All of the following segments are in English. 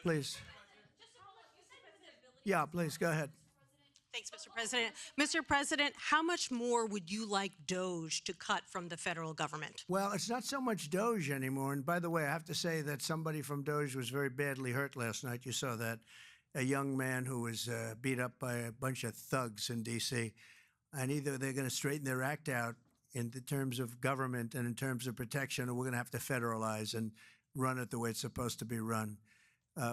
Please. Yeah, please, go ahead. Thanks, Mr. President. Mr. President, how much more would you like DOGE to cut from the federal government? Well, it's not so much DOGE anymore. And by the way, I have to say that somebody from DOGE was very badly hurt last night. You saw that. A young man who was beat up by a bunch of thugs in DC. And either they're going to straighten their act out in the terms of government and in terms of protection, or we're going to have to federalize and run it the way it's supposed to be run.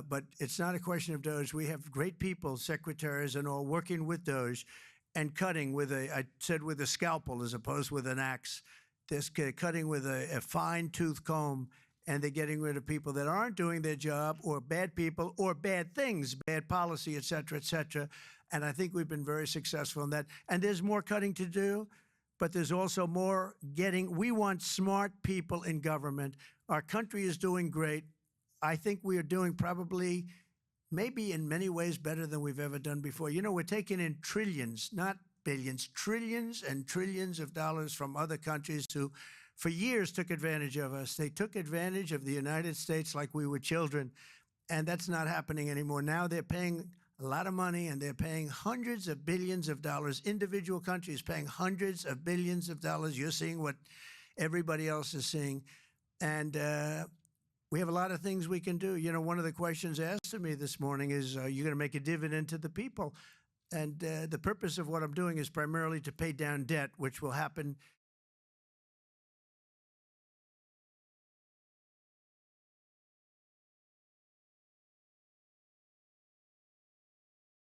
But it's not a question of DOGE. We have great people, secretaries and all, working with DOGE and cutting with I said with a scalpel as opposed with an axe. They're cutting with a fine-tooth comb, and they're getting rid of people that aren't doing their job, or bad people, or bad things, bad policy, et cetera, et cetera. And I think we've been very successful in that. And there's more cutting to do, but there's also more getting. We want smart people in government. Our country is doing great. I think we are doing probably, maybe in many ways, better than we've ever done before. You know, we're taking in trillions, not billions, trillions and trillions of dollars from other countries who, for years, took advantage of us. They took advantage of the United States like we were children, and that's not happening anymore. Now they're paying a lot of money, and they're paying hundreds of billions of dollars. Individual countries paying hundreds of billions of dollars. You're seeing what everybody else is seeing. And we have a lot of things we can do. You know, one of the questions asked of me this morning is, are you going to make a dividend to the people? And the purpose of what I'm doing is primarily to pay down debt, which will happen